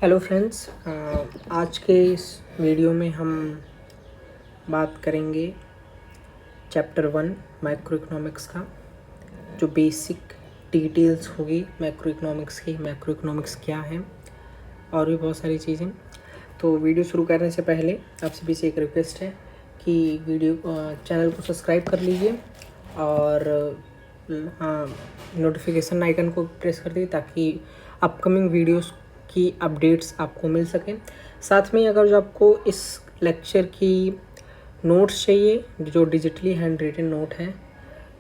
Hello friends, आज के इस वीडियो में हम बात करेंगे चैप्टर 1 मैक्रो इकोनॉमिक्स का। जो बेसिक डिटेल्स होगी मैक्रो इकोनॉमिक्स की, मैक्रो इकोनॉमिक्स क्या है और भी बहुत सारी चीज़ें। तो वीडियो शुरू करने से पहले आप सभी से एक रिक्वेस्ट है कि चैनल को सब्सक्राइब कर लीजिए और नोटिफिकेशन आइकन को प्रेस कर दीजिए ताकि अपकमिंग वीडियोस की अपडेट्स आपको मिल सकें। साथ में अगर जो आपको इस लेक्चर की नोट्स चाहिए जो डिजिटली हैंड रिटन नोट हैं,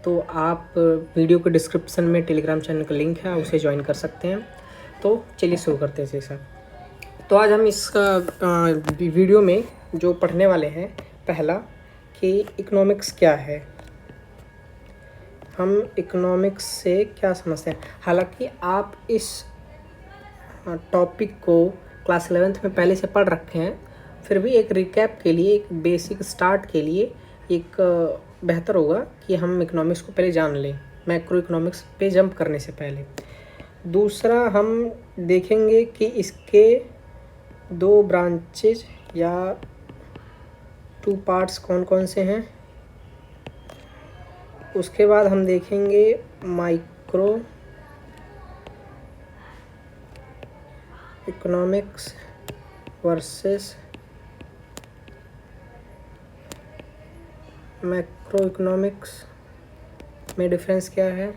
तो आप वीडियो के डिस्क्रिप्शन में टेलीग्राम चैनल का लिंक है, उसे ज्वाइन कर सकते हैं। तो चलिए शुरू करते हैं जैसा। तो आज हम इस वीडियो में जो पढ़ने वाले हैं, पहला कि इकोनॉमिक्स क्या है, हम इकोनॉमिक्स से क्या समझते हैं। हालांकि आप इस टॉपिक को क्लास 11th में पहले से पढ़ रखे हैं, फिर भी एक रिकैप के लिए, एक बेसिक स्टार्ट के लिए एक बेहतर होगा कि हम इकोनॉमिक्स को पहले जान लें, मैक्रो इकोनॉमिक्स पे जंप करने से पहले। दूसरा हम देखेंगे कि इसके दो ब्रांचेज या 2 पार्ट्स कौन कौन से हैं। उसके बाद हम देखेंगे micro economics versus macro economics में डिफरेंस क्या है।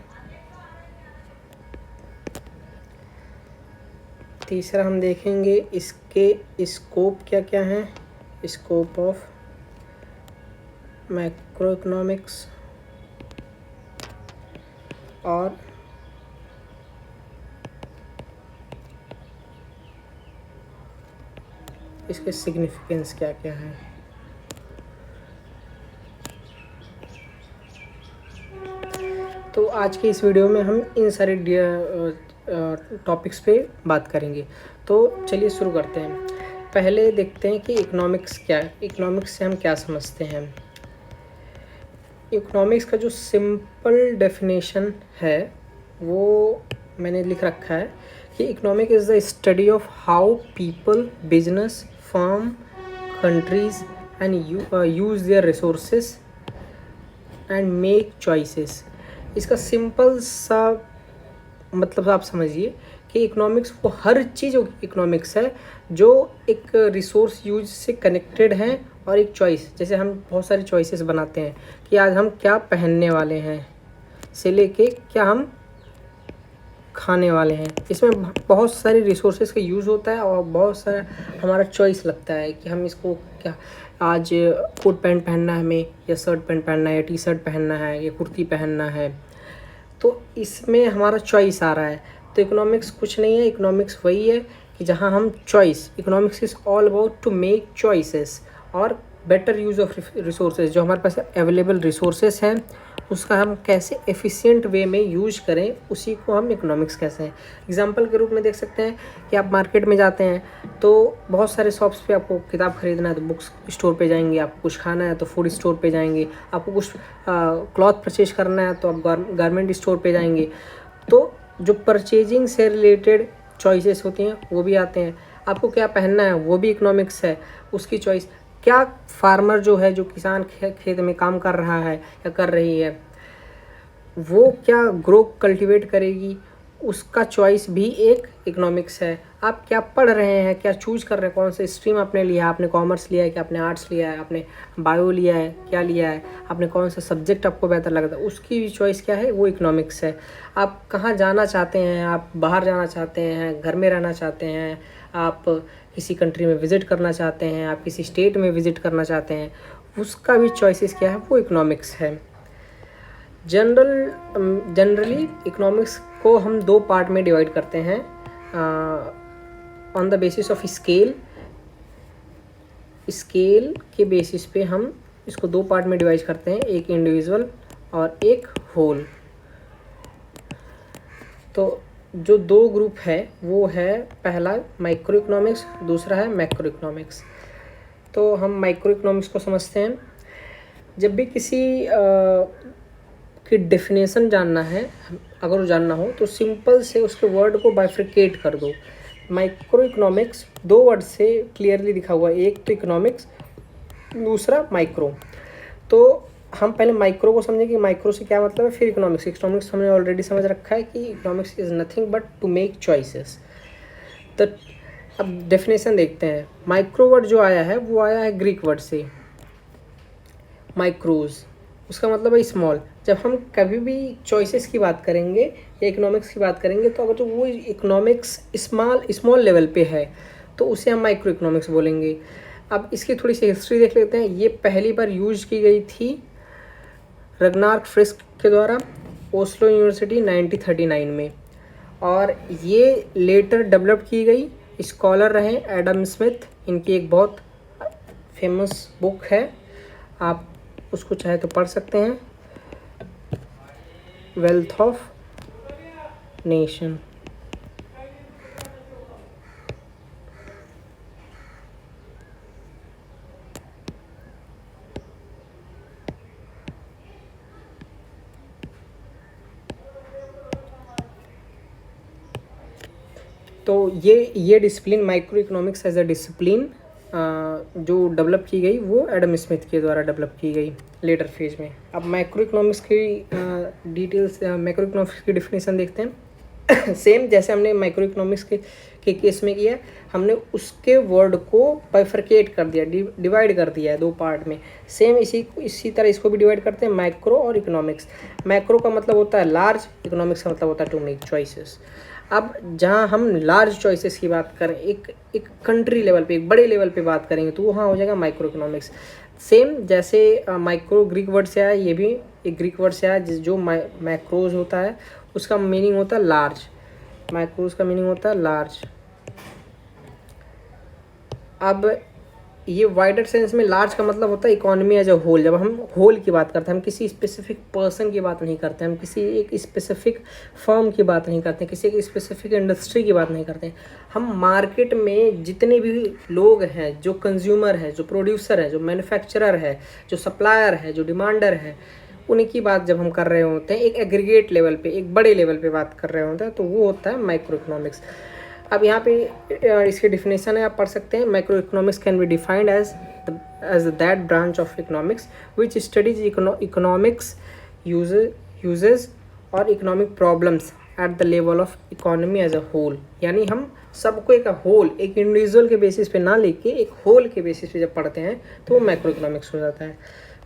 तीसरा हम देखेंगे इसके स्कोप क्या क्या हैं, स्कोप ऑफ मैक्रो इकोनॉमिक्स, और इसके सिग्निफिकेंस क्या क्या है। तो आज के इस वीडियो में हम इन सारे टॉपिक्स पे बात करेंगे। तो चलिए शुरू करते हैं। पहले देखते हैं कि इकोनॉमिक्स क्या है, इकोनॉमिक्स से हम क्या समझते हैं। इकोनॉमिक्स का जो सिंपल डेफिनेशन है वो मैंने लिख रखा है कि economic is the study of how people, business, firm, countries and use their resources and make choices. इसका सिंपल सा मतलब आप समझिए कि इकोनॉमिक्स वो हर चीज़ इकोनॉमिक्स है जो एक रिसोर्स यूज से कनेक्टेड है, और एक चॉइस, जैसे हम बहुत सारी चॉइसेस बनाते हैं कि आज हम क्या पहनने वाले हैं से लेके क्या हम खाने वाले हैं। इसमें बहुत सारी रिसोर्सेज का यूज़ होता है और बहुत सारा हमारा चॉइस लगता है कि हम इसको क्या, आज कोट पैंट पहनना है हमें, या शर्ट पैंट पहनना है, या टी शर्ट पहनना है, या कुर्ती पहनना है। तो इसमें हमारा चॉइस आ रहा है। तो इकोनॉमिक्स कुछ नहीं है, इकोनॉमिक्स वही है कि जहाँ हम choice, economics is all about to make choices और बेटर यूज़ ऑफ रिसोर्सेज। जो हमारे पास अवेलेबल रिसोर्सेज हैं उसका हम कैसे एफिशिएंट वे में यूज करें, उसी को हम इकोनॉमिक्स कहते हैं। एग्जांपल के रूप में देख सकते हैं कि आप मार्केट में जाते हैं तो बहुत सारे शॉप्स पे आपको किताब खरीदना है तो बुक्स स्टोर पे जाएंगे, आपको कुछ खाना है तो फूड स्टोर पे जाएंगे, आपको कुछ क्लॉथ परचेज करना है तो आप गारमेंट स्टोर पे जाएंगे। तो जो परचेजिंग से रिलेटेड चॉइसेस होती हैं वो भी आते हैं। आपको क्या पहनना है वो भी इकोनॉमिक्स है, उसकी चॉइस। क्या फार्मर जो है, जो किसान खेत में काम कर रहा है या कर रही है, वो क्या ग्रो कल्टीवेट करेगी, उसका चॉइस भी एक इकोनॉमिक्स है। आप क्या पढ़ रहे हैं, क्या चूज कर रहे हैं, कौन सा स्ट्रीम आपने लिया है, आपने कॉमर्स लिया है कि आपने आर्ट्स लिया है, आपने बायो लिया है, क्या लिया है, आपने कौन सा सब्जेक्ट आपको बेहतर लगता है, उसकी भी चॉइस क्या है, वो इकोनॉमिक्स है। आप कहाँ जाना चाहते हैं, आप बाहर जाना चाहते हैं, घर में रहना चाहते हैं, आप किसी कंट्री में विज़िट करना चाहते हैं, आप किसी स्टेट में विज़िट करना चाहते हैं, उसका भी चॉइसेस क्या है, वो इकोनॉमिक्स है। जनरली इकोनॉमिक्स को हम 2 पार्ट में डिवाइड करते हैं on the basis of scale. Scale के बेसिस पे हम इसको 2 पार्ट में डिवाइड करते हैं, एक इंडिविजुअल और एक होल। तो जो 2 ग्रुप है वो है, पहला माइक्रो इकोनॉमिक्स, दूसरा है मैक्रो इकोनॉमिक्स। तो हम माइक्रो इकोनॉमिक्स को समझते हैं। जब भी किसी की डेफिनेशन जानना है, अगर वो जानना हो तो सिंपल से उसके वर्ड को बाइफ्रिकेट कर दो। माइक्रो इकोनॉमिक्स 2 वर्ड से क्लियरली दिखा हुआ है, एक तो इकोनॉमिक्स, दूसरा माइक्रो। तो हम पहले माइक्रो को समझें कि माइक्रो से क्या मतलब है, फिर इकोनॉमिक्स। इकोनॉमिक्स हमने ऑलरेडी समझ रखा है कि economics is nothing but to make choices. तो अब डेफिनेशन देखते हैं। माइक्रो वर्ड जो आया है वो आया है ग्रीक वर्ड से, माइक्रोज, उसका मतलब है स्मॉल। जब हम कभी भी चॉइसेस की बात करेंगे या इकोनॉमिक्स की बात करेंगे तो अगर तो वो इकोनॉमिक्स स्मॉल लेवल पे है तो उसे हम माइक्रो इकोनॉमिक्स बोलेंगे। अब इसकी थोड़ी सी हिस्ट्री देख लेते हैं। ये पहली बार यूज की गई थी रगनार्क फ्रिस्क के द्वारा ओस्लो यूनिवर्सिटी 1939 में, और ये लेटर डेवलप की गई। स्कॉलर रहे एडम स्मिथ, इनकी एक बहुत फेमस बुक है, आप उसको चाहे तो पढ़ सकते हैं, वेल्थ ऑफ नेशन। तो ये discipline microeconomics as a discipline जो डेवलप की गई वो एडम स्मिथ के द्वारा डेवलप की गई लेटर फेज में। अब मैक्रो इकोनॉमिक्स की डिटेल्स, मैक्रो इकोनॉमिक्स की डिफिनेशन देखते हैं। सेम जैसे हमने माइक्रो इकोनॉमिक्स के केस में किया, हमने उसके वर्ड को बाइफरकेट कर दिया, डिवाइड कर दिया है 2 पार्ट में। सेम इसी तरह इसको भी डिवाइड करते हैं, मैक्रो और इकोनॉमिक्स। मैक्रो का मतलब होता है लार्ज, इकोनॉमिक्स का मतलब होता है टू मेक चॉइसेस। अब जहाँ हम लार्ज चॉइसेस की बात करें, एक कंट्री लेवल पे, एक बड़े लेवल पे बात करेंगे तो वहाँ हो जाएगा माइक्रो इकोनॉमिक्स। सेम जैसे माइक्रो ग्रीक वर्ड से आया, ये भी एक ग्रीक वर्ड से आया जो मैक्रोज होता है उसका मीनिंग होता है लार्ज, मैक्रोज का मीनिंग होता है लार्ज। अब ये वाइडर सेंस में लार्ज का मतलब होता है इकोनॉमी एज अ होल। जब हम होल की बात करते हैं, हम किसी स्पेसिफिक पर्सन की बात नहीं करते, हम किसी एक स्पेसिफिक फर्म की बात नहीं करते, किसी एक स्पेसिफिक इंडस्ट्री की बात नहीं करते। हम मार्केट में जितने भी लोग हैं, जो कंज्यूमर है, जो प्रोड्यूसर है, जो मैन्युफैक्चरर है, जो सप्लायर है, जो डिमांडर है, उनकी बात जब हम कर रहे होते हैं, एक एग्रीगेट लेवल पे, एक बड़े लेवल पे बात कर रहे होते हैं, तो वो होता है माइक्रो इकोनॉमिक्स। अब यहाँ पे इसकी डिफिनेशन है, आप पढ़ सकते हैं। Microeconomics can be defined as that branch of economics which studies economics uses और economic problems at the level of economy as a whole. यानी हम सबको एक होल, एक इंडिविजुअल के बेसिस पे ना लेके एक होल के बेसिस पे जब पढ़ते हैं तो वो माइक्रो इकोनॉमिक्स हो जाता है।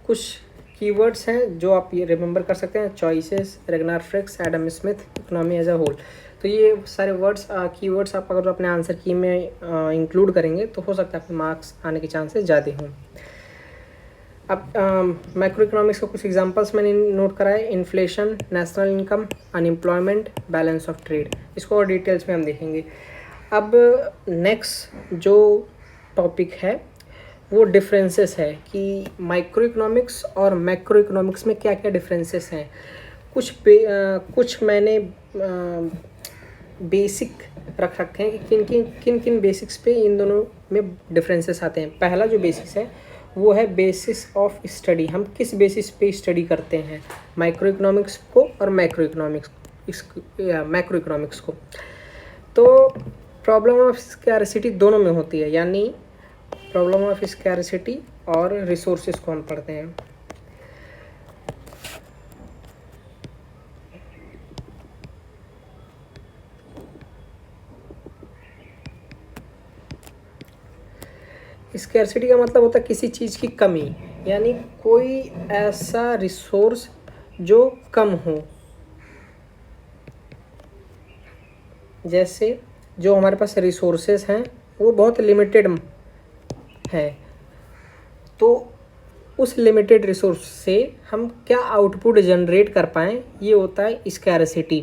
कुछ कीवर्ड्स हैं जो आप ये रिमेंबर कर सकते हैं, choices, Ragnar Frisch, Adam Smith, economy as a whole. तो ये सारे वर्ड्स, कीवर्ड्स आप अगर अपने आंसर की में इंक्लूड करेंगे तो हो सकता है आपके मार्क्स आने के चांसेस ज़्यादा हों। अब मैक्रो इकोनॉमिक्स का कुछ एग्जांपल्स मैंने नोट करा है। Inflation, national income, unemployment, balance of trade. इसको और डिटेल्स में हम देखेंगे। अब नेक्स्ट जो टॉपिक है वो डिफरेंसेस है कि माइक्रो इकोनॉमिक्स और मैक्रो इकोनॉमिक्स में क्या क्या डिफरेंसेस हैं। कुछ मैंने बेसिक रख रखे हैं कि किन किन बेसिक्स पे इन दोनों में डिफरेंसेस आते हैं। पहला जो बेसिस है वो है बेसिस ऑफ स्टडी। हम किस बेसिस पे स्टडी करते हैं माइक्रो इकोनॉमिक्स को और मैक्रो इकोनॉमिक्स को। तो प्रॉब्लम ऑफ स्कैरसिटी दोनों में होती है, यानी प्रॉब्लम ऑफ स्कैरसिटी और रिसोर्सेज को हम पढ़ते हैं। स्कैरसिटी का मतलब होता है किसी चीज़ की कमी, यानी कोई ऐसा रिसोर्स जो कम हो। जैसे जो हमारे पास रिसोर्सेज हैं वो बहुत लिमिटेड है, तो उस लिमिटेड रिसोर्स से हम क्या आउटपुट जनरेट कर पाएँ, ये होता है स्कैरसिटी।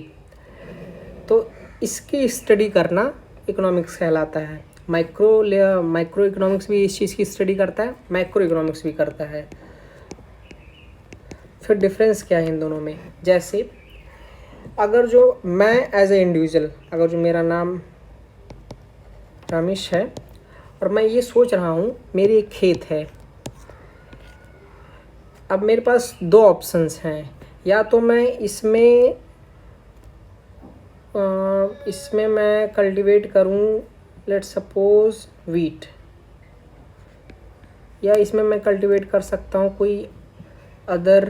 तो इसकी स्टडी करना इकोनॉमिक्स कहलाता है। माइक्रो इकोनॉमिक्स भी इस चीज़ की स्टडी करता है, मैक्रो इकोनॉमिक्स भी करता है। फिर डिफरेंस क्या है इन दोनों में, जैसे अगर जो मैं एज ए इंडिविजुअल, अगर जो मेरा नाम रमेश है और मैं ये सोच रहा हूँ मेरी एक खेत है। अब मेरे पास 2 ऑप्शंस हैं, या तो मैं इसमें इसमें मैं कल्टीवेट करूँ लेट सपोज वीट, या इसमें मैं कल्टीवेट कर सकता हूँ कोई other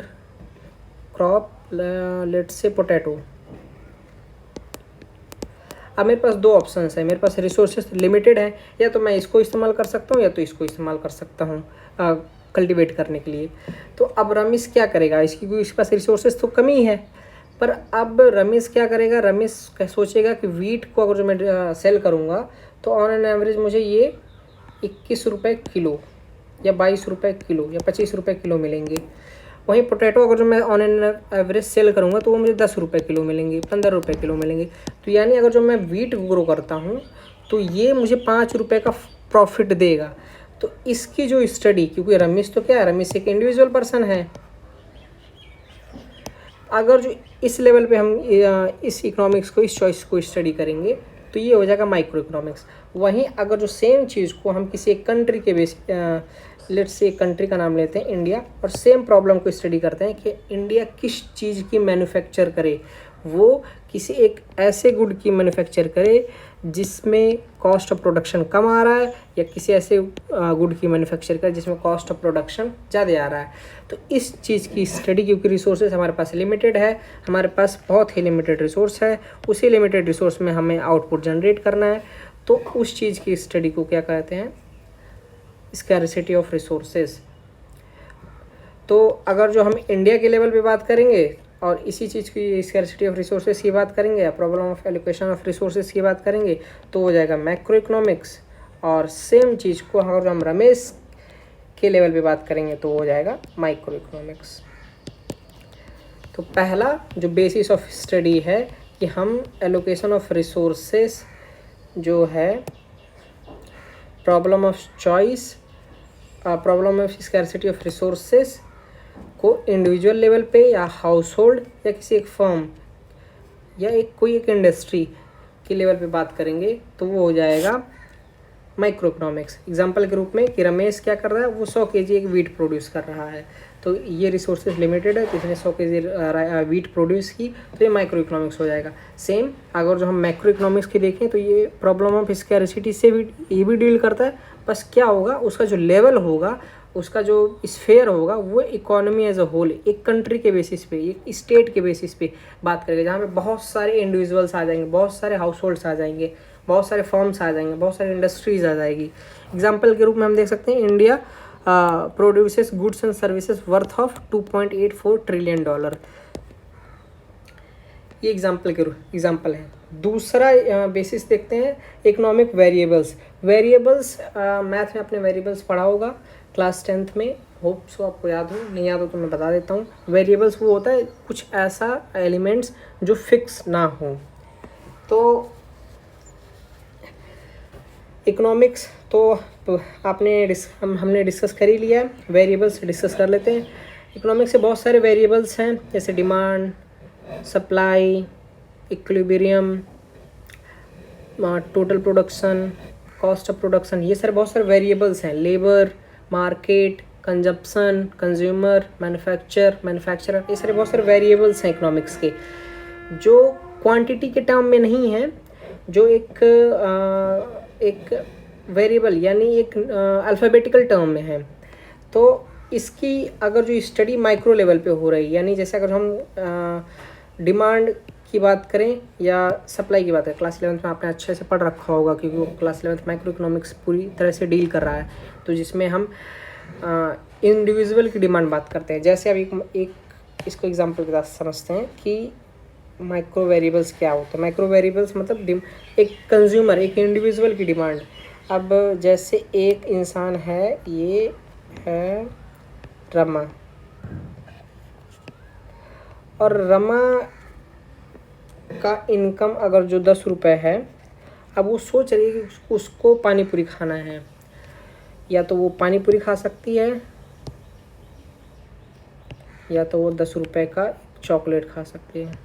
crop, let's say potato. अब मेरे पास दो ऑप्शंस है, मेरे पास रिसोर्सेस लिमिटेड है, या तो मैं इसको इस्तेमाल कर सकता हूँ या तो इसको इस्तेमाल कर सकता हूँ कल्टीवेट करने के लिए। तो अब रमेश क्या करेगा, इसके पास रिसोर्सेज तो कमी है, पर अब रमेश क्या करेगा, रमेश सोचेगा कि वीट को अगर जो मैं सेल करूँगा तो ऑन एन एवरेज मुझे ये 21 रुपये किलो या 22 रुपये किलो या 25 रुपये किलो मिलेंगे। वहीं पोटैटो अगर जो मैं ऑन एन एवरेज सेल करूँगा तो वो मुझे 10 रुपये किलो मिलेंगे, 15 रुपये किलो मिलेंगे। तो यानी अगर जो मैं वीट ग्रो करता हूँ तो ये मुझे 5 रुपये का प्रॉफिट देगा। तो इसकी जो स्टडी, क्योंकि रमेश तो क्या है, रमेश एक इंडिविजुअल पर्सन है, अगर जो इस लेवल पे हम इस इकोनॉमिक्स को, इस चॉइस को स्टडी करेंगे तो ये हो जाएगा माइक्रो इकोनॉमिक्स। वहीं अगर जो सेम चीज़ को हम किसी एक कंट्री के बेस, लेट्स से कंट्री का नाम लेते हैं इंडिया, और सेम प्रॉब्लम को स्टडी करते हैं कि इंडिया किस चीज़ की मैन्युफैक्चर करे, वो किसी एक ऐसे गुड की मैन्युफैक्चर करे जिसमें कॉस्ट ऑफ प्रोडक्शन कम आ रहा है, या किसी ऐसे गुड की मैन्युफैक्चर करे जिसमें कॉस्ट ऑफ प्रोडक्शन ज़्यादा आ रहा है। तो इस चीज़ की स्टडी, क्योंकि रिसोर्सेज हमारे पास लिमिटेड है, हमारे पास बहुत ही लिमिटेड रिसोर्स है, उसी लिमिटेड रिसोर्स में हमें आउटपुट जनरेट करना है, तो उस चीज़ की स्टडी को क्या कहते हैं, स्कैरसिटी ऑफ रिसोर्सेज। तो अगर जो हम इंडिया के लेवल पे बात करेंगे और इसी चीज़ की स्कैरसिटी ऑफ रिसोर्सेज की बात करेंगे या problem of allocation of resources की बात करेंगे तो हो जाएगा मैक्रो इकोनॉमिक्स। और सेम चीज़ को अगर हम रमेश के लेवल पे बात करेंगे तो हो जाएगा माइक्रो इकोनॉमिक्स। तो पहला जो बेसिस ऑफ स्टडी है कि हम एलोकेशन ऑफ रिसोर्सेज जो है, problem of choice, problem of scarcity of resources को इंडिविजुअल लेवल पे या हाउस होल्ड या किसी एक फर्म या कोई एक इंडस्ट्री के लेवल पे बात करेंगे तो वो हो जाएगा माइक्रो इकोनॉमिक्स। एग्जाम्पल के रूप में कि रमेश क्या कर रहा है, वो 100 kg एक वीट प्रोड्यूस कर रहा है, तो ये रिसोर्सेज लिमिटेड है, तो इसने 100 kg वीट प्रोड्यूस की, तो ये माइक्रो इकोनॉमिक्स हो जाएगा। सेम अगर जो हम मैक्रो इकोनॉमिक्स की देखें तो ये प्रॉब्लम ऑफ स्कैरसिटी से भी ये भी डील करता है, बस क्या होगा, उसका जो लेवल होगा, उसका जो स्फेयर होगा, वो इकोनॉमी एज अ होल, एक कंट्री के बेसिस पे, एक स्टेट के बेसिस पे बात करेंगे, जहाँ पे बहुत सारे इंडिविजुअल्स आ जाएंगे, बहुत सारे हाउस होल्ड्स आ जाएंगे, बहुत सारे फर्म्स आ जाएंगे, बहुत सारी इंडस्ट्रीज आ जाएगी। एग्जाम्पल के रूप में हम देख सकते हैं India produces goods and services worth of $2.84 trillion. ये एग्जाम्पल है। दूसरा बेसिस देखते हैं इकोनॉमिक वेरिएबल्स। मैथ में आपने वेरिएबल्स पढ़ा होगा क्लास 10th में, होप सो आपको याद हो, नहीं याद हो तो मैं बता देता हूँ। वेरिएबल्स वो होता है कुछ ऐसा एलिमेंट्स जो फिक्स ना हो। तो इकोनॉमिक्स तो आपने हमने डिस्कस कर ही लिया है, वेरिएबल्स डिस्कस कर लेते हैं। इकोनॉमिक्स से बहुत सारे वेरिएबल्स हैं, जैसे demand, supply, equilibrium, total production, cost of production, ये सारे बहुत सारे वेरिएबल्स हैं। Labour, market, consumption, consumer, manufacturer, ये सारे बहुत सारे वेरिएबल्स हैं इकोनॉमिक्स के, जो क्वांटिटी के टर्म में नहीं है, जो एक वेरिएबल यानी एक अल्फ़ाबेटिकल टर्म में है। तो इसकी अगर जो स्टडी माइक्रो लेवल पे हो रही है, यानी जैसे अगर हम डिमांड की बात करें या सप्लाई की बात करें, क्लास 11th में आपने अच्छे से पढ़ रखा होगा, क्योंकि वो क्लास 11th माइक्रो इकोनॉमिक्स पूरी तरह से डील कर रहा है। तो जिसमें हम इंडिविजुअल की डिमांड बात करते हैं। जैसे अब एक इसको एग्जांपल के साथ समझते हैं कि माइक्रो वेरिएबल्स क्या होता है। माइक्रो वेरिएबल्स मतलब एक कंज्यूमर, एक इंडिविजुअल की डिमांड। अब जैसे एक इंसान है, ये है रमा, और रमा का इनकम अगर जो 10 रुपये है, अब वो सोच रही है कि उसको पानी पूरी खाना है, या तो वो पानी पूरी खा सकती है या तो वो 10 रुपये का चॉकलेट खा सकती है।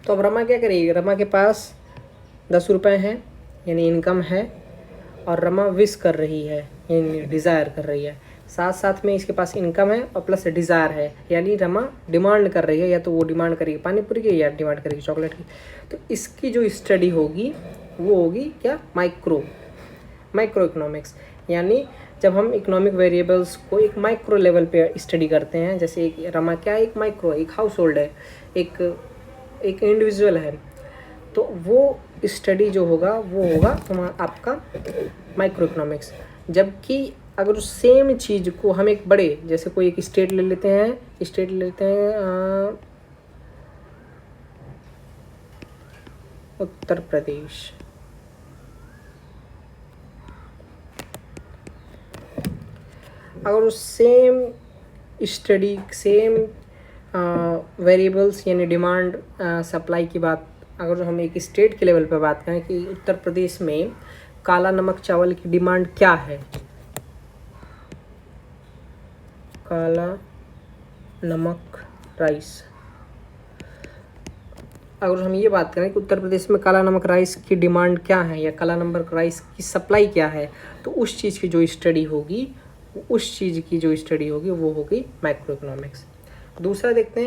तो अब रमा क्या करेगी, रमा के पास 10 रुपये हैं यानी इनकम है, और रमा विश कर रही है यानी डिज़ायर कर रही है। साथ साथ में इसके पास इनकम है और प्लस डिज़ायर है, यानी रमा डिमांड कर रही है, या तो वो डिमांड करेगी पानी पूरी की या डिमांड करेगी चॉकलेट की। तो इसकी जो स्टडी होगी वो होगी क्या, माइक्रो इकोनॉमिक्स। यानी जब हम इकोनॉमिक वेरिएबल्स को एक माइक्रो लेवल पे स्टडी करते हैं, जैसे एक रमा क्या है, एक माइक्रो, एक हाउस होल्ड है, एक इंडिविजुअल है, तो वो स्टडी जो होगा वो होगा आपका माइक्रो इकोनॉमिक्स। जबकि अगर उस सेम चीज़ को हम एक बड़े, जैसे कोई एक स्टेट ले लेते हैं उत्तर प्रदेश, अगर उस सेम स्टडी सेम वेरिएबल्स यानी डिमांड सप्लाई की बात, अगर हम एक स्टेट के लेवल पर बात करें कि उत्तर प्रदेश में काला नमक चावल की डिमांड क्या है, काला नमक राइस, अगर हम ये बात करें कि उत्तर प्रदेश में काला नमक राइस की डिमांड क्या है या काला नमक राइस की सप्लाई क्या है, तो उस चीज़ की जो स्टडी होगी वो होगी माइक्रो इकोनॉमिक्स। तीसरा देखते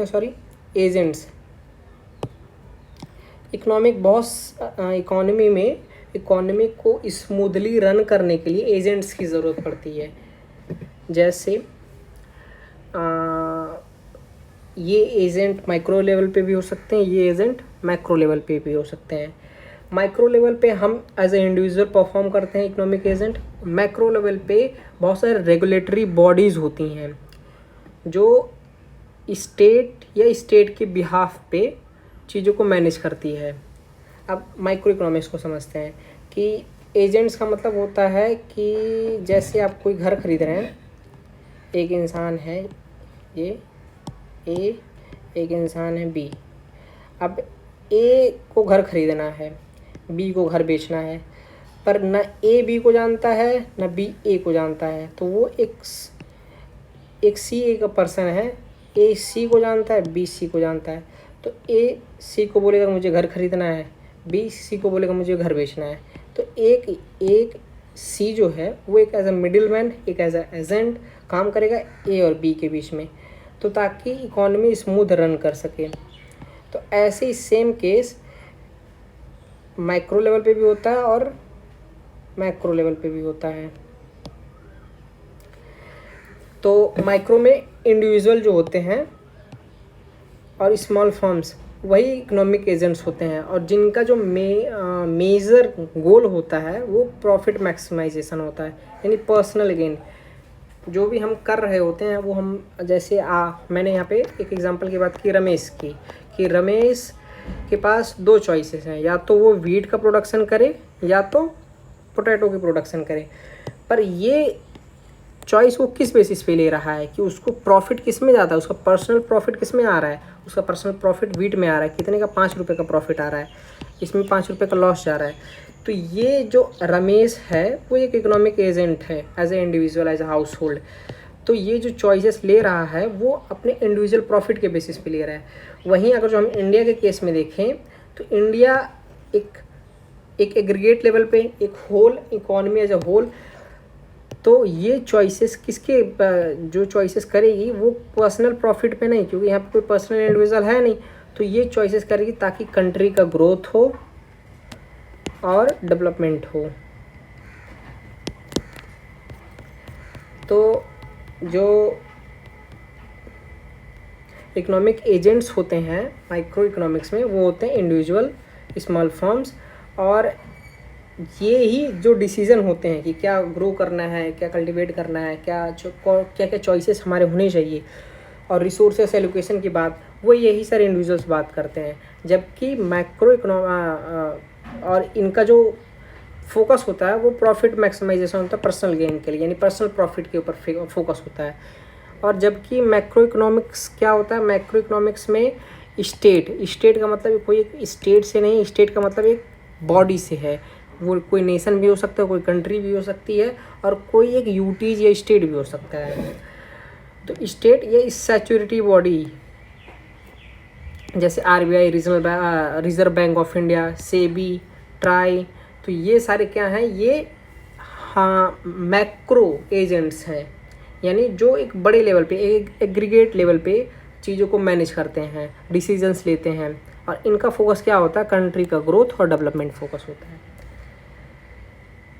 हैं एजेंट्स। इकोनॉमी को स्मूथली रन करने के लिए एजेंट्स की ज़रूरत पड़ती है। जैसे ये एजेंट माइक्रो लेवल पे भी हो सकते हैं, ये एजेंट मैक्रो लेवल पे भी हो सकते हैं। माइक्रो लेवल पे हम एज ए इंडिविजुअल परफॉर्म करते हैं इकोनॉमिक एजेंट। मैक्रो लेवल पे बहुत सारे रेगुलेटरी बॉडीज़ होती हैं जो स्टेट या स्टेट के बिहाफ पे चीज़ों को मैनेज करती है। अब माइक्रो इकोनॉमिक्स को समझते हैं कि एजेंट्स का मतलब होता है कि जैसे आप कोई घर खरीद रहे हैं, एक इंसान है ये ए, एक इंसान है बी। अब ए को घर खरीदना है, बी को घर बेचना है, पर न ए बी को जानता है न बी ए को जानता है। तो वो एक सी ए का पर्सन है, ए सी को जानता है, बी सी को जानता है। तो ए सी को बोलेगा मुझे घर खरीदना है, बी सी को बोलेगा मुझे घर बेचना है। तो एक सी जो है वो एक एज अ मिडिल मैन, एक एज अ एजेंट काम करेगा ए और बी के बीच में, तो ताकि इकोनॉमी स्मूथ रन कर सके। तो ऐसे ही सेम केस माइक्रो लेवल पे भी होता है और मैक्रो लेवल पे भी होता है। तो माइक्रो में इंडिविजुअल जो होते हैं और स्मॉल फर्म्स वही इकोनॉमिक एजेंट्स होते हैं, और जिनका जो मेजर गोल होता है वो प्रॉफिट मैक्सिमाइजेशन होता है, यानी पर्सनल गेन। जो भी हम कर रहे होते हैं वो हम जैसे मैंने यहाँ पे एक एग्जांपल की बात की रमेश की, कि रमेश के पास दो चॉइसेस हैं, या तो वो वीट का प्रोडक्शन करे या तो पोटैटो की प्रोडक्शन करे। पर ये चॉइस वो किस बेसिस पे ले रहा है कि उसको प्रॉफिट किस में ज़्यादा है, उसका पर्सनल प्रॉफिट किस में आ रहा है, उसका पर्सनल प्रॉफिट वीट में आ रहा है, कितने का 5 रुपये का प्रॉफिट आ रहा है, इसमें 5 रुपये का लॉस जा रहा है। तो ये जो रमेश है वो एक इकोनॉमिक एजेंट है as a individual, as a household. तो ये जो चॉइसेस ले रहा है वो अपने इंडिविजुअल प्रॉफिट के बेसिस पे ले रहा है। वहीं अगर जो हम इंडिया के केस में देखें तो इंडिया एक एग्रीगेट लेवल पे एक whole economy as a whole, तो ये चॉइसेस जो चॉइसेस करेगी वो पर्सनल प्रॉफिट पे नहीं, क्योंकि यहाँ पे कोई पर्सनल इंडिविजुअल है नहीं। तो ये चॉइसेस करेगी ताकि कंट्री का ग्रोथ हो और डेवलपमेंट हो। तो जो इकोनॉमिक एजेंट्स होते हैं माइक्रो इकोनॉमिक्स में वो होते हैं इंडिविजुअल, स्मॉल फर्म्स, और ये ही जो डिसीज़न होते हैं कि क्या ग्रो करना है, क्या कल्टीवेट करना है, क्या चॉइसेस हमारे होने चाहिए, और रिसोर्सेस एलोकेशन की बात वो यही सारे इंडिविजुअल्स बात करते हैं। जबकि मैक्रो और इनका जो फोकस होता है वो प्रॉफिट मैक्सिमाइजेशन होता है पर्सनल गेन के लिए, यानी पर्सनल प्रॉफिट के ऊपर फोकस होता है। और जबकि मैक्रो इकोनॉमिक्स क्या होता है, मैक्रो इकोनॉमिक्स में स्टेट का मतलब कोई एक स्टेट से नहीं, स्टेट का मतलब एक बॉडी से है। वो कोई नेशन भी हो सकता है, कोई कंट्री भी हो सकती है, और कोई एक यूटीज या स्टेट भी हो सकता है। तो स्टेट या स्टैट्यूटरी बॉडी जैसे RBI, reserve bank of India, SEBI, try, तो ये सारे क्या हैं, ये हाँ मैक्रो एजेंट्स हैं, यानी जो एक बड़े लेवल पे, एक एग्रीगेट लेवल पे चीज़ों को मैनेज करते हैं, डिसीजंस लेते हैं, और इनका फोकस क्या होता है, कंट्री का ग्रोथ और डेवलपमेंट फोकस होता है।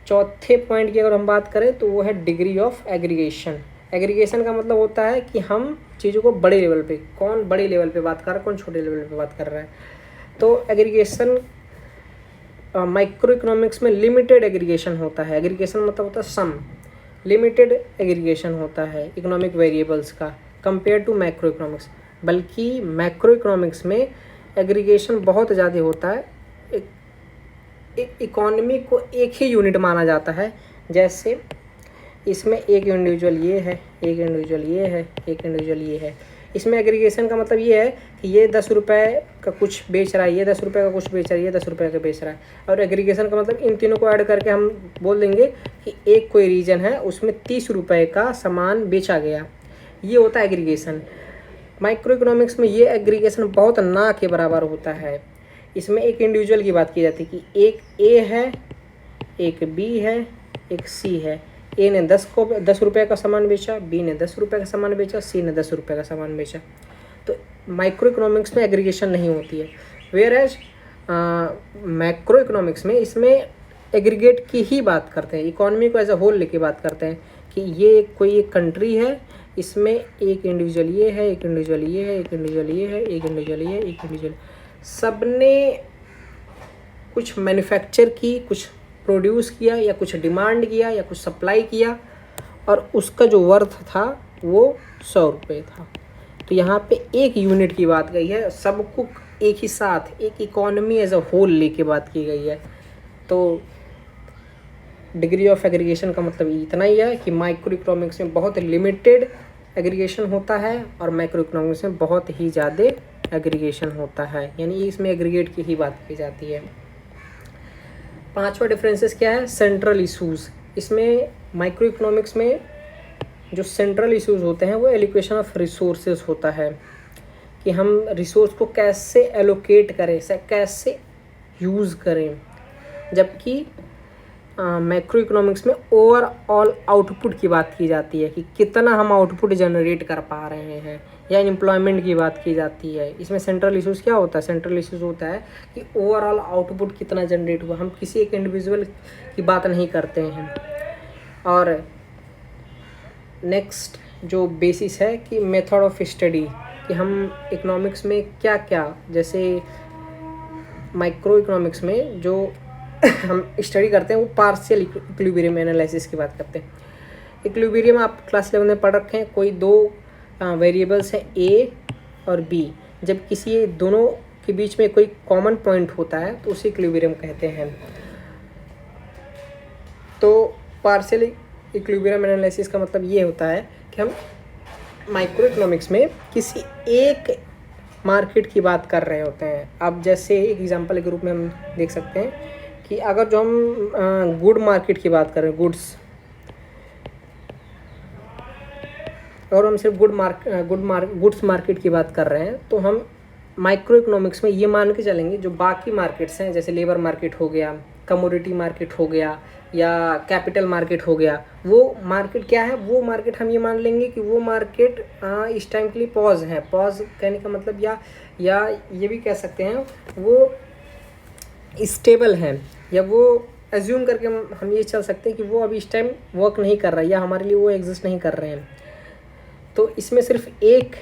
चौथे पॉइंट की अगर हम बात करें तो वो है डिग्री ऑफ एग्रीगेशन। एग्रीगेशन का मतलब होता है कि हम चीज़ों को बड़े लेवल पे, कौन बड़े लेवल पे बात कर रहा है, कौन छोटे लेवल पे बात कर रहा है। तो एग्रीगेशन माइक्रो इकोनॉमिक्स में लिमिटेड एग्रीगेशन होता है। एग्रीगेशन मतलब होता है सम, लिमिटेड एग्रीगेशन होता है इकोनॉमिक वेरिएबल्स का कंपेयर टू मैक्रो इकोनॉमिक्स। बल्कि मैक्रो इकोनॉमिक्स में एग्रीगेशन बहुत ज़्यादा होता है। एक इकोनॉमी को एक ही यूनिट माना जाता है। जैसे इसमें एक इंडिविजुअल ये है, एक इंडिविजुअल ये है, एक इंडिविजुअल ये है। इसमें एग्रीगेशन का मतलब ये है कि ये 10 रुपये का कुछ बेच रहा है, ये 10 रुपये का कुछ बेच रहा है, ये 10 रुपये का बेच रहा है। और एग्रीगेशन का मतलब इन तीनों को ऐड करके हम बोल देंगे कि एक कोई रीजन है, उसमें 30 रुपये का सामान बेचा गया, ये होता है एग्रीगेशन। माइक्रो इकोनॉमिक्स में ये एग्रीगेशन बहुत ना के बराबर होता है। इसमें एक इंडिविजुअल की बात की जाती है कि एक ए है, एक बी है, एक सी है। ए ने 10 रुपये का सामान बेचा, बी ने 10 रुपये का सामान बेचा, सी ने 10 रुपये का सामान बेचा। तो माइक्रो इकोनॉमिक्स में एग्रीगेशन नहीं होती है। वेयर एज मैक्रो इकोनॉमिक्स में इसमें एग्रीगेट की ही बात करते हैं, इकोनॉमी को एज अ होल लेके बात करते हैं कि ये कोई एक कंट्री है, इसमें एक इंडिविजुअल ये है, एक इंडिविजुअल ये है, एक इंडिविजुअल ये है, एक इंडिविजुअल ये है, एक इंडिविजुअल, सब ने कुछ मैन्युफैक्चर की, कुछ प्रोड्यूस किया, या कुछ डिमांड किया, या कुछ सप्लाई किया, और उसका जो वर्थ था वो 100 रुपये था। तो यहाँ पे एक यूनिट की बात गई है, सबको एक ही साथ, एक इकोनॉमी एज अ होल लेके बात की गई है। तो डिग्री ऑफ एग्रीगेशन का मतलब इतना ही है कि माइक्रो इकोनॉमिक्स में बहुत लिमिटेड एग्रीगेशन होता है और मैक्रो इकोनॉमिक्स में बहुत ही ज़्यादा एग्रीगेशन होता है, यानी इसमें एग्रीगेट की ही बात की जाती है। पांचवा डिफरेंसेस क्या है, सेंट्रल इशूज़। इसमें माइक्रो इकोनॉमिक्स में जो सेंट्रल इश्यूज होते हैं वो एलोकेशन ऑफ रिसोर्सेज होता है, कि हम रिसोर्स को कैसे एलोकेट करें, कैसे यूज़ करें। जबकि मैक्रो इकोनॉमिक्स में ओवरऑल आउटपुट की बात की जाती है कि कितना हम आउटपुट जनरेट कर पा रहे हैं, या एम्प्लॉयमेंट की बात की जाती है। इसमें सेंट्रल इश्यूज़ क्या होता है, सेंट्रल इश्यूज़ होता है कि ओवरऑल आउटपुट कितना जनरेट हुआ, हम किसी एक इंडिविजुअल की बात नहीं करते हैं। और नेक्स्ट जो बेसिस है कि मेथड ऑफ स्टडी, कि हम इकोनॉमिक्स में क्या क्या, जैसे माइक्रो इकोनॉमिक्स में जो हम स्टडी करते हैं वो पार्शियल इक्विलिब्रियम एनालिसिस की बात करते हैं। इक्विलिब्रियम आप क्लास 11 में पढ़ रखे हैं, कोई दो वेरिएबल्स हैं ए और बी, जब किसी दोनों के बीच में कोई कॉमन पॉइंट होता है तो उसे इक्विलिब्रियम कहते हैं। तो पार्शियल इक्विलिब्रियम एनालिसिस का मतलब ये होता है कि हम माइक्रो इकोनॉमिक्स में किसी एक मार्केट की बात कर रहे होते हैं। अब जैसे एक एग्जांपल के रूप में हम देख सकते हैं कि अगर जो हम गुड मार्केट की बात करें, गुड्स, और हम सिर्फ गुड्स मार्केट की बात कर रहे हैं, तो हम माइक्रो इकोनॉमिक्स में ये मान के चलेंगे जो बाकी मार्केट्स हैं, जैसे लेबर मार्केट हो गया, कमोडिटी मार्केट हो गया, या कैपिटल मार्केट हो गया, वो मार्केट क्या है, वो मार्केट हम ये मान लेंगे कि वो मार्केट इस टाइम के लिए पॉज है। पॉज कहने का मतलब या ये भी कह सकते हैं वो स्टेबल है, या वो एज्यूम करके हम ये चल सकते हैं कि वो अभी इस टाइम वर्क नहीं कर रहा है, या हमारे लिए वो एग्जिस्ट नहीं कर रहे हैं। तो इसमें सिर्फ एक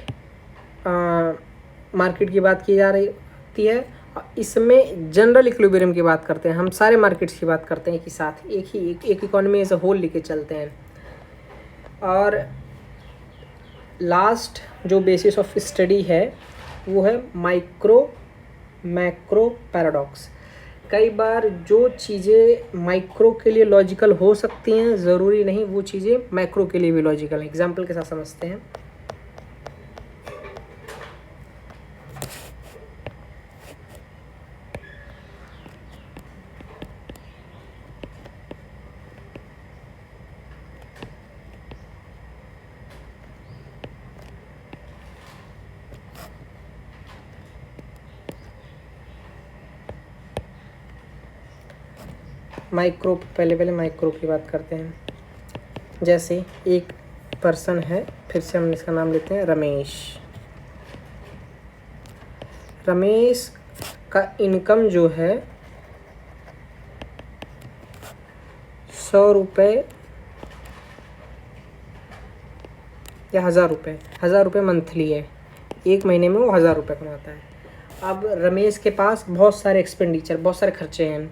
मार्केट की बात की जा रही होती है, इसमें जनरल इक्विलिब्रियम की बात करते हैं, हम सारे मार्केट्स की बात करते हैं कि साथ एक इकोनॉमी एज अ होल लेके चलते हैं। और लास्ट जो बेसिस ऑफ स्टडी है वो है माइक्रो मैक्रो पैराडॉक्स। कई बार जो चीज़ें माइक्रो के लिए लॉजिकल हो सकती हैं, ज़रूरी नहीं वो चीज़ें मैक्रो के लिए भी लॉजिकल हैं। एग्जाम्पल के साथ समझते हैं। माइक्रो, पहले माइक्रो की बात करते हैं। जैसे एक पर्सन है, फिर से हम इसका नाम लेते हैं रमेश। रमेश का इनकम जो है 100 रुपये या 1000 रुपये मंथली है। एक महीने में वो 1000 रुपये कमाता है। अब रमेश के पास बहुत सारे एक्सपेंडिचर, बहुत सारे खर्चे हैं।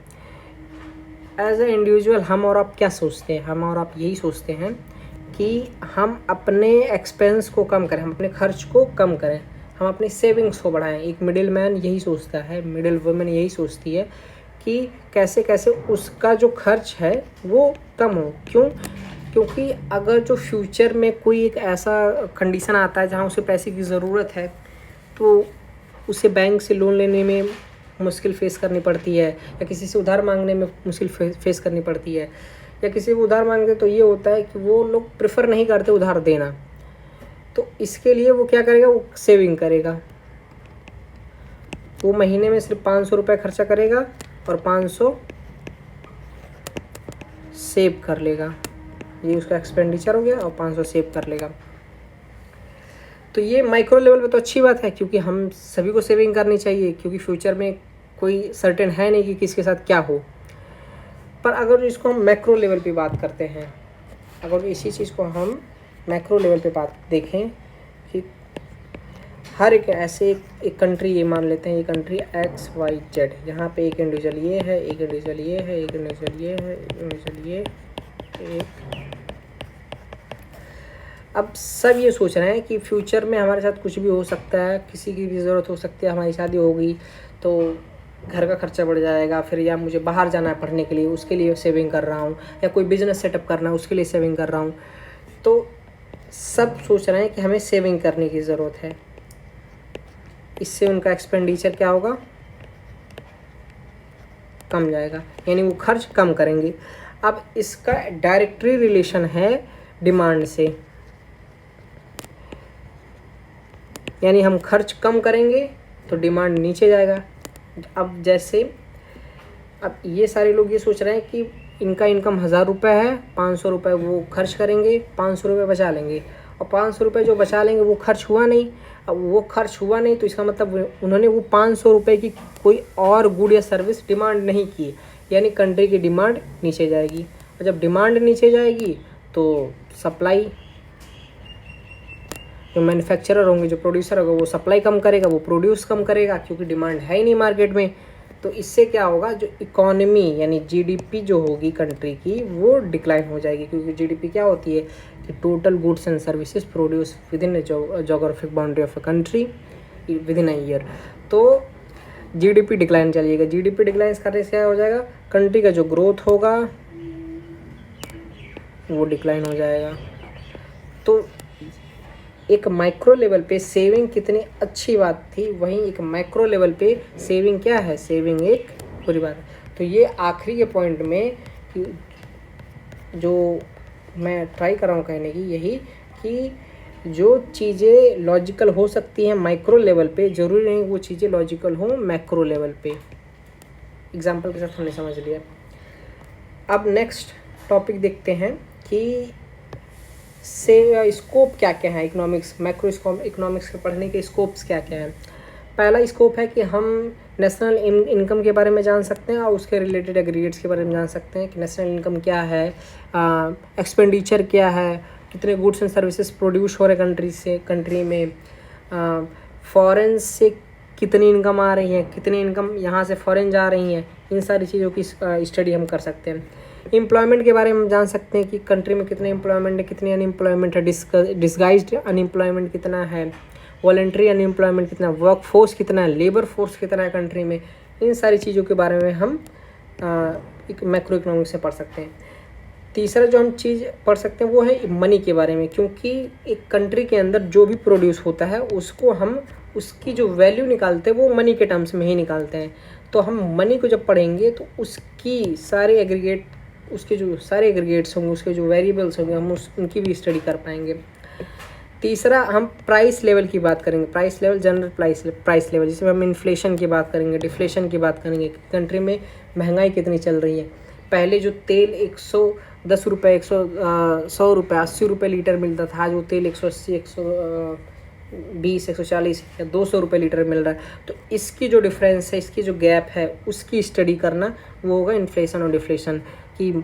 एज ए इंडिविजुअल हम और आप क्या सोचते हैं? हम और आप यही सोचते हैं कि हम अपने एक्सपेंस को कम करें, हम अपने खर्च को कम करें, हम अपनी सेविंग्स को बढ़ाएं। एक मिडिल मैन यही सोचता है, मिडिल वुमेन यही सोचती है कि कैसे कैसे उसका जो खर्च है वो कम हो। क्यों? क्योंकि अगर जो फ्यूचर में कोई एक ऐसा कंडीशन आता है जहाँ उसे पैसे की ज़रूरत है, तो उसे बैंक से लोन लेने में मुश्किल फेस करनी पड़ती है, या किसी से उधार मांगने में मुश्किल फेस करनी पड़ती है, या किसी को उधार मांगते तो ये होता है कि वो लोग प्रेफर नहीं करते उधार देना। तो इसके लिए वो क्या करेगा? वो सेविंग करेगा। वो महीने में सिर्फ 500 रुपये खर्चा करेगा और 500 सेव कर लेगा। ये उसका एक्सपेंडिचर हो गया और 500 सेव कर लेगा। तो ये माइक्रो लेवल पे तो अच्छी बात है, क्योंकि हम सभी को सेविंग करनी चाहिए, क्योंकि फ्यूचर में कोई सर्टेन है नहीं कि किसके साथ क्या हो। पर अगर इसको हम मैक्रो लेवल पे बात करते हैं, अगर इसी चीज़ को हम मैक्रो लेवल पे बात देखें कि हर एक ऐसे एक कंट्री, ये मान लेते हैं ये कंट्री XYZ, यहाँ पे एक इंडिविजुअल ये है, एक इंडिविजुअल ये है, एक इंडिविजुअल ये है, एक इंडिविजुअल ये, एक। अब सब ये सोच रहे हैं कि फ्यूचर में हमारे साथ कुछ भी हो सकता है, किसी की भी ज़रूरत हो सकती है, हमारी शादी हो गई तो घर का खर्चा बढ़ जाएगा, फिर या मुझे बाहर जाना है पढ़ने के लिए, उसके लिए सेविंग कर रहा हूँ, या कोई बिज़नेस सेटअप करना है उसके लिए सेविंग कर रहा हूँ। तो सब सोच रहे हैं कि हमें सेविंग करने की ज़रूरत है। इससे उनका एक्सपेंडिचर क्या होगा? कम जाएगा, यानी वो खर्च कम करेंगे। अब इसका डायरेक्टली रिलेशन है डिमांड से, यानी हम खर्च कम करेंगे तो डिमांड नीचे जाएगा। अब जैसे अब ये सारे लोग ये सोच रहे हैं कि इनका इनकम 1000 रुपये है, 500 रुपये वो खर्च करेंगे, 500 रुपये बचा लेंगे, और 500 रुपये जो बचा लेंगे वो खर्च हुआ नहीं। अब वो खर्च हुआ नहीं तो इसका मतलब उन्होंने वो 500 रुपये की कोई और गुड या सर्विस डिमांड नहीं की, यानी कंट्री की डिमांड नीचे जाएगी। और जब डिमांड नीचे जाएगी तो सप्लाई, जो मैन्युफैक्चरर होंगे, जो प्रोड्यूसर होगा, वो सप्लाई कम करेगा, वो प्रोड्यूस कम करेगा, क्योंकि डिमांड है ही नहीं मार्केट में। तो इससे क्या होगा? जो इकोनॉमी यानी जीडीपी जो होगी कंट्री की, वो डिक्लाइन हो जाएगी। क्योंकि जीडीपी क्या होती है कि total goods and services produce with in geographic boundary of a country with in a year. तो जीडीपी डिक्लाइन चलिएगा। जीडीपी डिक्लाइन करने से क्या हो जाएगा? कंट्री का जो ग्रोथ होगा वो डिक्लाइन हो जाएगा। तो एक माइक्रो लेवल पे सेविंग कितनी अच्छी बात थी, वहीं एक मैक्रो लेवल पे सेविंग क्या है? सेविंग एक बुरी बात है। तो ये आखिरी के पॉइंट में कि जो मैं ट्राई कर रहा हूँ कहने की, यही कि जो चीज़ें लॉजिकल हो सकती हैं माइक्रो लेवल पे, ज़रूरी नहीं वो चीज़ें लॉजिकल हों मैक्रो लेवल पे। एग्जाम्पल के साथ हमने समझ लिया। अब नेक्स्ट टॉपिक देखते हैं कि से स्कोप क्या क्या है इकोनॉमिक्स, मैक्रो इकोनॉमिक्स के पढ़ने के स्कोप्स क्या क्या हैं। पहला स्कोप है कि हम नेशनल इनकम के बारे में जान सकते हैं और उसके रिलेटेड एग्रीगेट्स के बारे में जान सकते हैं कि नेशनल इनकम क्या है, एक्सपेंडिचर क्या है, कितने गुड्स एंड सर्विसेज प्रोड्यूस हो रहे कंट्री में, फॉरेन से कितनी इनकम आ रही है, कितनी इनकम यहाँ से फॉरेन जा रही हैं। इन सारी चीज़ों की स्टडी हम कर सकते हैं। एम्प्लॉयमेंट के बारे में हम जान सकते हैं कि कंट्री में कितने एम्प्लॉयमेंट है, कितनी अनएम्प्लॉयमेंट है, डिस्गाइज्ड अनएम्प्लॉयमेंट कितना है, वॉलंटरी अनएम्प्लॉयमेंट कितना, वर्क फोर्स कितना है, लेबर फोर्स कितना है कंट्री में। इन सारी चीज़ों के बारे में हम एक मैक्रो इकोनॉमिक्स से पढ़ सकते हैं। तीसरा जो हम चीज़ पढ़ सकते हैं वो है मनी के बारे में, क्योंकि एक कंट्री के अंदर जो भी प्रोड्यूस होता है उसको हम उसकी जो वैल्यू निकालते हैं वो मनी के टर्म्स में ही निकालते हैं। तो हम मनी को जब पढ़ेंगे तो उसकी सारे एग्रीगेट, उसके जो सारे एग्रीगेट्स होंगे, उसके जो वेरिएबल्स होंगे, हम उनकी भी स्टडी कर पाएंगे। तीसरा हम प्राइस लेवल की बात करेंगे। Price level, general price level, जिसमें हम इन्फ्लेशन की बात करेंगे, डिफ्लेशन की बात करेंगे, कंट्री में महंगाई कितनी चल रही है, पहले जो तेल 110 रुपये 100 रुपये 80 रुपये लीटर मिलता था, आज वो तेल 180 120 140 या 200 रुपये लीटर मिल रहा है। तो इसकी जो डिफरेंस है, इसकी जो गैप है, उसकी स्टडी करना वो होगा इन्फ्लेशन और डिफ्लेशन, कि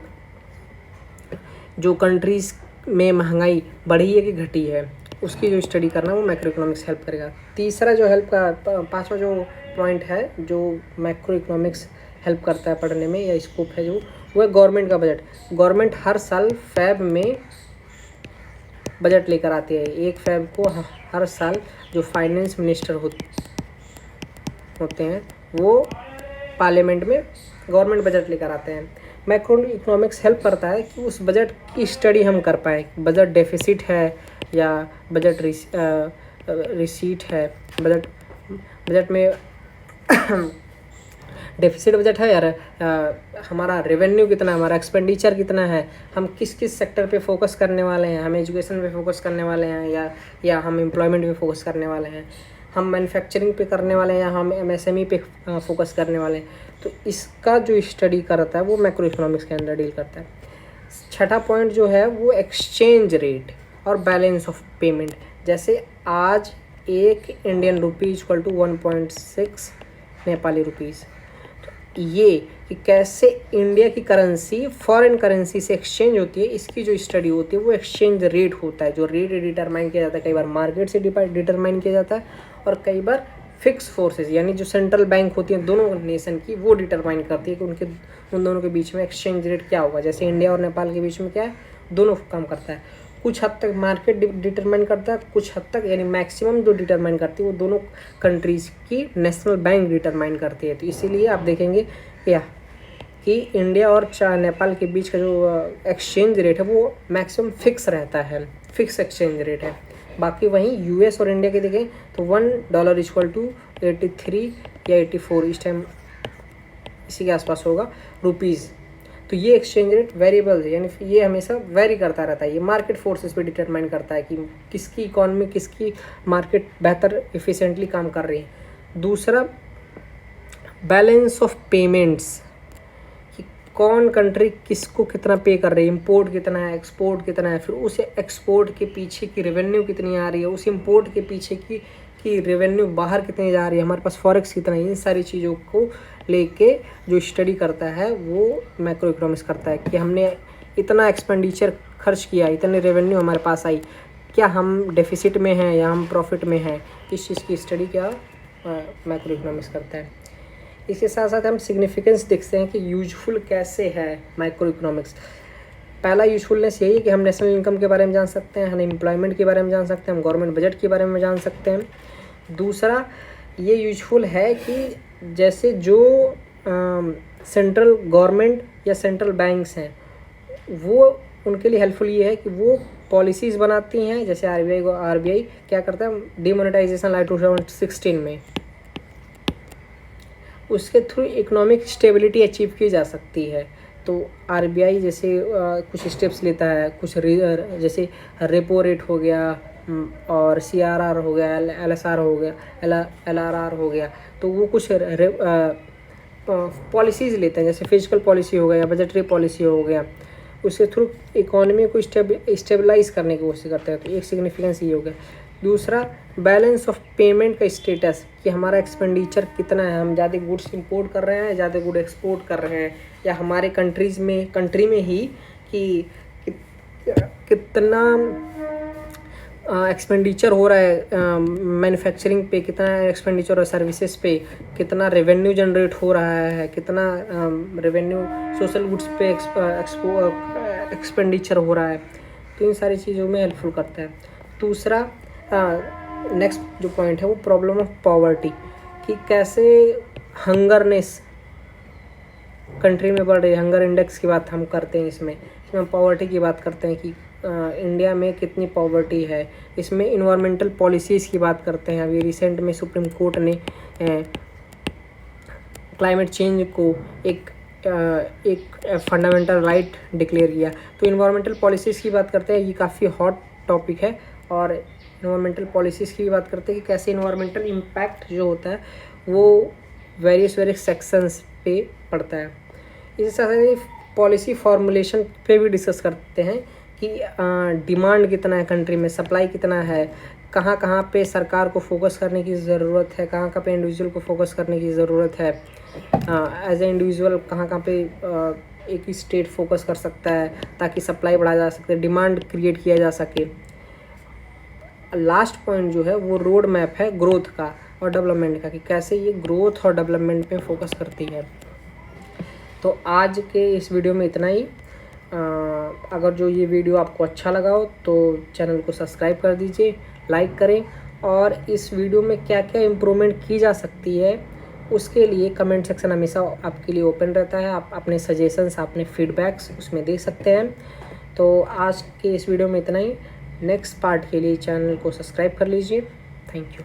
जो कंट्रीज़ में महंगाई बढ़ी है कि घटी है, उसकी जो स्टडी करना वो मैक्रो इकोनॉमिक्स हेल्प करेगा। तीसरा जो हेल्प का पांचवा जो पॉइंट है जो मैक्रो इकोनॉमिक्स हेल्प करता है पढ़ने में, या स्कोप है जो, वो है गवर्नमेंट का बजट। गवर्नमेंट हर साल फ़ेब में बजट लेकर आती है। 1 फ़ेब को हर साल जो फाइनेंस मिनिस्टर होते हैं वो पार्लियामेंट में गवर्नमेंट बजट लेकर आते हैं। मैक्रो इकोनॉमिक्स हेल्प करता है कि उस बजट की स्टडी हम कर पाएँ, बजट डेफिसिट है या बजट रिसीट है, बजट में डेफिसिट बजट है यार, हमारा रेवेन्यू कितना है, हमारा एक्सपेंडिचर कितना है, हम किस किस सेक्टर पे फोकस करने वाले हैं, हम एजुकेशन पे फोकस करने वाले हैं या हम एम्प्लॉयमेंट पे फोकस करने वाले हैं, हम मैन्युफैक्चरिंग पे करने वाले हैं या हम एमएसएमई पे फोकस करने वाले हैं। तो इसका जो स्टडी करता है वो मैक्रो इकोनॉमिक्स के अंदर डील करता है। छठा पॉइंट जो है वो एक्सचेंज रेट और बैलेंस ऑफ पेमेंट। जैसे आज एक Indian rupee equal to 1.6 Nepali rupees, तो ये कि कैसे इंडिया की करेंसी फॉरेन करेंसी से एक्सचेंज होती है, इसकी जो स्टडी होती है वो एक्सचेंज रेट होता है। जो रेट डिटरमाइन किया जाता है, कई बार मार्केट से डिटरमाइन किया जाता है और कई बार फिक्स फोर्सेस यानी जो सेंट्रल बैंक होती हैं दोनों नेशन की, वो डिटरमाइन करती है कि उन दोनों के बीच में एक्सचेंज रेट क्या होगा। जैसे इंडिया और नेपाल के बीच में क्या है, दोनों काम करता है। कुछ हद तक मार्केट डिटरमाइन करता है, कुछ हद तक यानी मैक्सिमम जो डिटरमाइन करती है वो दोनों कंट्रीज़ की नेशनल बैंक डिटरमाइन करती है। तो इसीलिए आप देखेंगे कि इंडिया और नेपाल के बीच का जो एक्सचेंज रेट है वो मैक्सिमम फिक्स रहता है, फिक्स एक्सचेंज रेट है। बाकी वहीं यूएस और इंडिया के देखें तो $1 इक्वल टू 83 या 84 इस टाइम इसी के आसपास होगा रुपीज़। तो ये एक्सचेंज रेट वेरिएबल है, यानी ये हमेशा वेरी करता रहता है। ये मार्केट फोर्सेस पे डिटरमाइन करता है कि किसकी इकॉनमी, किसकी मार्केट बेहतर इफ़िशिएंटली काम कर रही है। दूसरा बैलेंस ऑफ पेमेंट्स, कि कौन कंट्री किसको कितना पे कर रही है, इंपोर्ट कितना है, एक्सपोर्ट कितना है, फिर उस एक्सपोर्ट के पीछे की रेवेन्यू कितनी आ रही है, उस इंपोर्ट के पीछे की रेवेन्यू बाहर कितनी जा रही है, हमारे पास फॉरेक्स कितना है। इन सारी चीज़ों को लेके जो स्टडी करता है वो मैक्रो इकोनॉमिक्स करता है कि हमने इतना एक्सपेंडिचर खर्च किया, इतने रेवेन्यू हमारे पास आई, क्या हम डेफिसिट में हैं या हम प्रॉफिट में हैं, इस चीज़ की स्टडी क्या मैक्रो इकोनॉमिक्स करता है। इसके साथ साथ हम सिग्निफिकेंस देखते हैं कि यूजफुल कैसे है मैक्रो इकोनॉमिक्स। पहला यूजफुलनेस यही है कि हम नेशनल इनकम के बारे में जान सकते हैं, हम एम्प्लॉयमेंट के बारे में जान सकते हैं, हम गवर्नमेंट बजट के बारे में जान सकते हैं। दूसरा ये यूजफुल है कि जैसे जो सेंट्रल गवर्नमेंट या सेंट्रल बैंक्स हैं वो उनके लिए हेल्पफुल ये है कि वो पॉलिसीज़ बनाती हैं। जैसे आरबीआई क्या करता है, डिमोनेटाइजेशन लाइक 2016 में, उसके थ्रू इकोनॉमिक स्टेबिलिटी अचीव की जा सकती है। तो आरबीआई जैसे कुछ स्टेप्स लेता है, कुछ जैसे रेपो रेट हो गया और सीआरआर हो गया, एलएसआर हो गया, एलआरआर हो गया, तो वो कुछ पॉलिसीज़ लेते हैं, जैसे फिजिकल पॉलिसी हो गया या बजटरी पॉलिसी हो गया, उसके थ्रू इकोनॉमी को स्टेबलाइज करने की कोशिश करते हैं। तो एक सिग्निफिकेंस ये हो गया। दूसरा बैलेंस ऑफ पेमेंट का स्टेटस, कि हमारा एक्सपेंडिचर कितना है, हम ज़्यादा गुड्स इंपोर्ट कर रहे हैं, ज़्यादा गुड एक्सपोर्ट कर रहे हैं, या हमारे कंट्री में ही कि कितना एक्सपेंडिचर हो रहा है मैन्युफैक्चरिंग पे, कितना एक्सपेंडिचर और सर्विसेज पे, कितना रेवेन्यू जनरेट हो रहा है, कितना रेवेन्यू सोशल गुड्स पे एक्सपेंडिचर हो रहा है। तो इन सारी चीज़ों में हेल्पफुल करता है। दूसरा नेक्स्ट जो पॉइंट है वो प्रॉब्लम ऑफ पॉवर्टी, कि कैसे हंगरनेस कंट्री में बढ़ रही है। हंगर इंडेक्स की बात हम करते हैं, इसमें पॉवर्टी की बात करते हैं कि इंडिया में कितनी पॉवर्टी है। इसमें इन्वायरमेंटल पॉलिसीज़ की बात करते हैं। अभी रिसेंट में सुप्रीम कोर्ट ने क्लाइमेट चेंज को एक फंडामेंटल राइट डिक्लेयर किया। तो इन्वायरमेंटल पॉलिसीज़ की बात करते हैं, ये काफ़ी हॉट टॉपिक है। और इन्वायरमेंटल पॉलिसीज़ की बात करते हैं कि कैसे इन्वायरमेंटल इम्पैक्ट जो होता है वो वेरियस सेक्शंस पे पड़ता है। इसके साथ पॉलिसी फॉर्मुलेशन पे भी डिस्कस करते हैं कि डिमांड कितना है कंट्री में, सप्लाई कितना है, कहाँ कहाँ पे सरकार को फोकस करने की ज़रूरत है, कहाँ कहाँ पे इंडिविजुअल को फोकस करने की ज़रूरत है, एज ए इंडिविजुअल कहाँ कहाँ पे एक ही स्टेट फोकस कर सकता है ताकि सप्लाई बढ़ाया जा सके, डिमांड क्रिएट किया जा सके। लास्ट पॉइंट जो है वो रोड मैप है ग्रोथ का और डेवलपमेंट का, कि कैसे ये ग्रोथ और डेवलपमेंट पे फोकस करती है। तो आज के इस वीडियो में इतना ही। अगर जो ये वीडियो आपको अच्छा लगा हो तो चैनल को सब्सक्राइब कर दीजिए, लाइक करें, और इस वीडियो में क्या क्या इम्प्रूवमेंट की जा सकती है उसके लिए कमेंट सेक्शन हमेशा आपके लिए ओपन रहता है। आप अपने सजेशंस, अपने फीडबैक्स उसमें दे सकते हैं। तो आज के इस वीडियो में इतना ही। नेक्स्ट पार्ट के लिए चैनल को सब्सक्राइब कर लीजिए। Thank you.